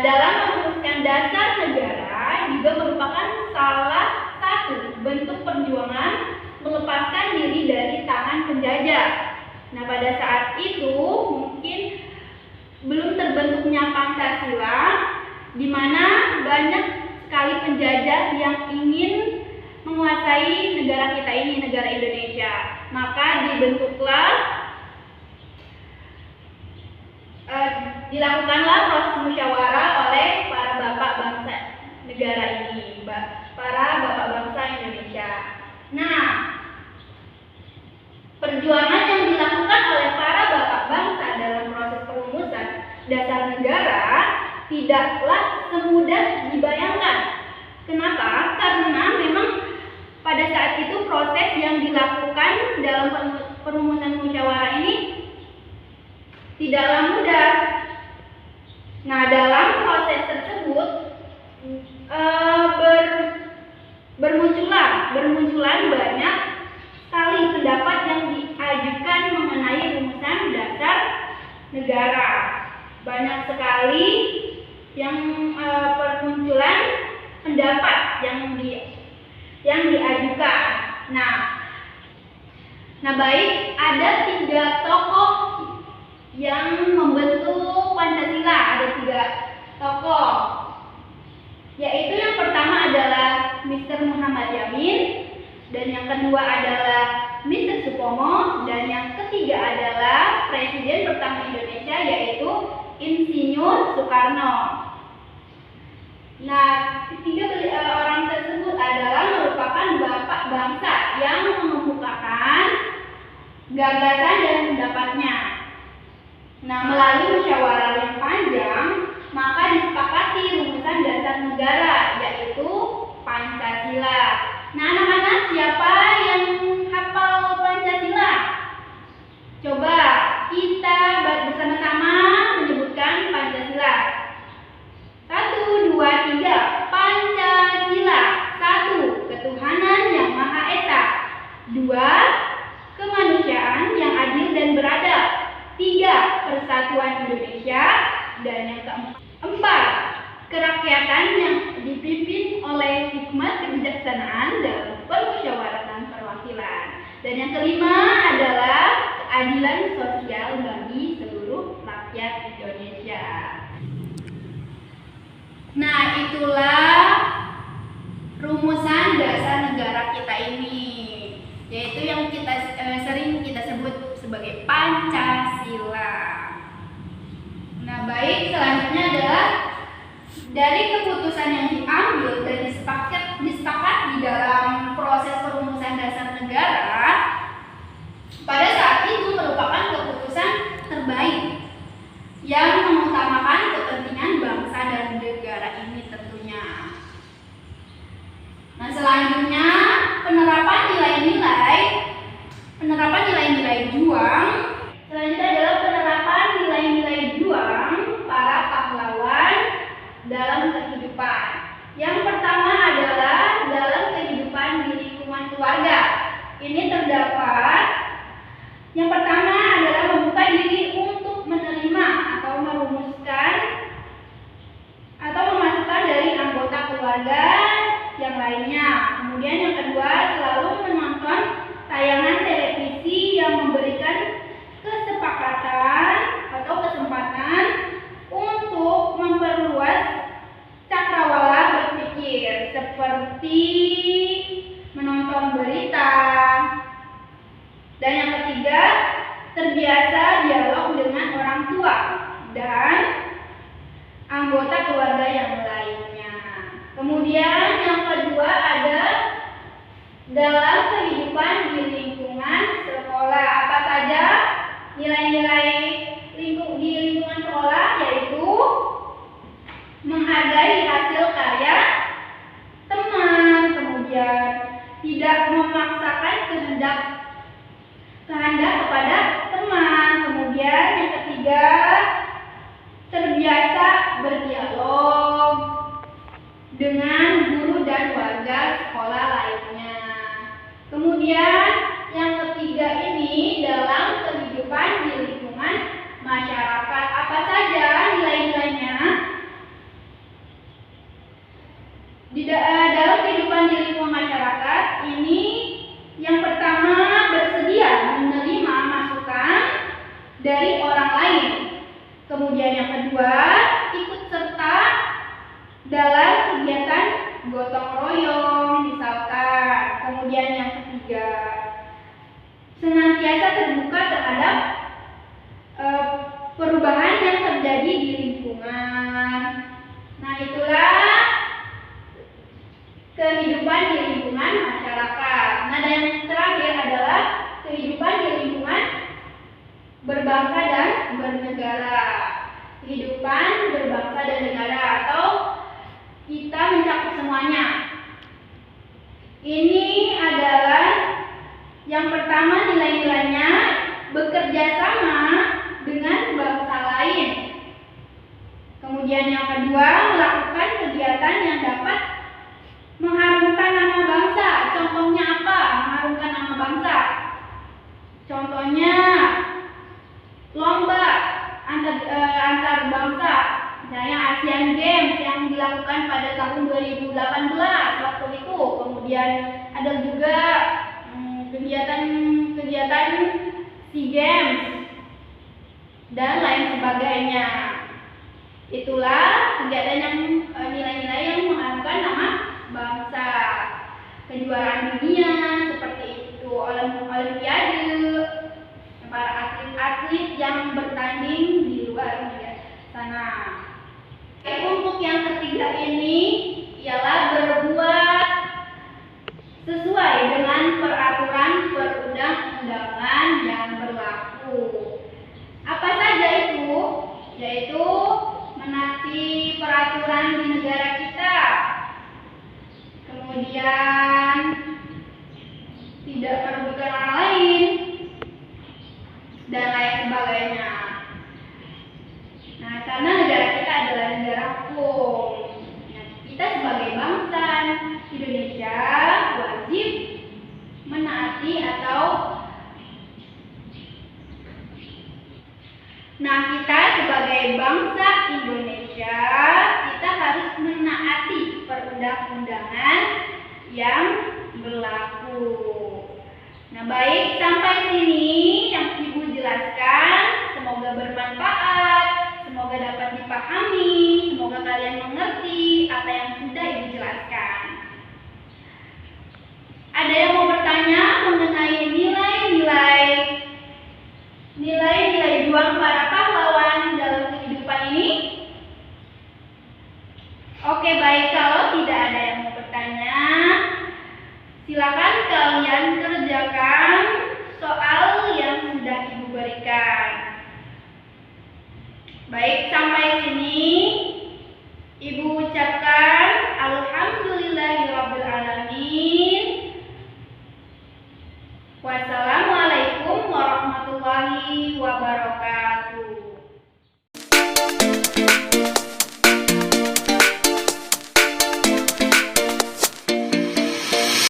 dalam merumuskan dasar negara juga merupakan salah satu bentuk perjuangan melepaskan diri dari tangan penjajah. Nah, pada saat itu mungkin belum terbentuknya Pancasila, di mana banyak sekali penjajah yang ingin menguasai negara kita ini, negara Indonesia. Maka dilakukanlah proses musyawarah oleh para bapak bangsa negara ini, para bapak bangsa Indonesia. Nah, perjuangan yang dilakukan oleh para bapak bangsa dalam proses perumusan dasar negara tidaklah semudah dibayangkan. Kenapa? Karena memang pada saat itu proses yang dilakukan dalam perumusan musyawarah ini tidaklah mudah. Nah, dalam proses tersebut bermunculan banyak sekali pendapat yang diajukan mengenai rumusan dasar negara. Banyak sekali yang bermunculan pendapat yang diajukan. Nah, baik, ada 3 tokoh yang membentuk Pancasila. Ada 3 tokoh, yaitu yang pertama adalah Mr. Muhammad Yamin, dan yang kedua adalah Mr. Supomo, dan yang ketiga adalah Presiden pertama Indonesia, yaitu Insinyur Soekarno. Nah, ketiga orang tersebut adalah merupakan bapak bangsa yang mengemukakan gagasan dan pendapatnya. Nah, melalui musyawarah yang panjang, maka disepakati rumusan dasar negara, yaitu Pancasila. Nah, anak-anak, siapa yang hafal Pancasila? Coba kita bersama-sama menyebutkan Pancasila. 1, 2, 3. Pancasila. 1. Ketuhanan yang Maha Esa. 2. Kemanusiaan yang adil dan beradab. 3. Persatuan Indonesia. Dan yang keempat, kerakyatan yang dipimpin oleh hikmat kebijaksanaan dalam permusyawaratan perwakilan. Dan yang kelima adalah keadilan sosial bagi seluruh rakyat Indonesia. Nah, itulah rumusan dasar negara kita ini, yaitu yang sering kita sebut sebagai Pancasila. Nah, baik, selanjutnya adalah dari keputusan yang diambil dan disepakati dalam proses perumusan dasar negara, pada saat itu merupakan keputusan terbaik yang mengutamakan kepentingan bangsa dan negara ini tentunya. Nah, selanjutnya penerapan nilai-nilai juang. Selanjutnya adalah penerapan nilai-nilai juang para pahlawan dalam kehidupan. Yang pertama adalah dalam kehidupan di lingkungan keluarga. Ini terdapat yang pertama adalah membuka diri untuk menerima atau merumuskan atau memasukkan dari anggota keluarga yang lainnya. Kemudian yang kedua, selalu menonton tayangan televisi yang memberikan kesepakatan atau kesempatan untuk memperluas cakrawala berpikir, seperti menonton berita. Dan yang ketiga, terbiasa dialog dengan orang tua dan anggota keluarga yang lainnya. Kemudian yang kedua ada dalam kehidupan di lingkungan sekolah. Apa saja nilai-nilai di lingkungan sekolah? Yaitu menghargai hasil karya teman, kemudian tidak memaksakan kehendak kepada teman. Kemudian yang ketiga, terbiasa berdialog dengan guru dan warga sekolah lainnya. Kemudian yang ketiga ini dalam kehidupan di lingkungan masyarakat. Apa saja nilai-nilainya? kehidupan berbangsa dan negara, atau kita mencakup semuanya. Ini adalah yang pertama, nilai-nilainya bekerja sama dengan bangsa lain. Kemudian yang kedua, melakukan kegiatan yang dapat mengharumkan nama bangsa. Contohnya apa? Mengharumkan nama bangsa. Contohnya lomba antar bangsa. Misalnya Asian Games yang dilakukan pada tahun 2018 waktu itu. Kemudian ada juga kegiatan SEA Games dan lain sebagainya. Itulah kegiatan yang nilai-nilai yang mengharumkan nama bangsa. Kejuaraan dunia seperti itu, olimpiade, para atlet-atlet yang bertanding di luar sana. Untuk yang ketiga ini ialah berbuat sesuai dengan peraturan perundang-undangan yang berlaku. Apa saja itu? Yaitu menaati peraturan di negara kita, kemudian tidak merugikan orang lain, dan lain sebagainya. Nah, karena negara kita adalah negara hukum, kita sebagai bangsa Indonesia wajib menaati kita sebagai bangsa Indonesia, kita harus menaati perundang-undangan yang berlaku. Nah, baik, sampai sini yang Ibu jelaskan. Semoga bermanfaat, semoga dapat dipahami, semoga kalian mengerti apa yang sudah Ibu jelaskan. Ada yang mau bertanya mengenai nilai juang para pahlawan dalam kehidupan ini? Oke, baik, kalau tidak ada yang mau bertanya, silakan kalian kerjakan soal yang sudah Ibu berikan. Baik, sampai sini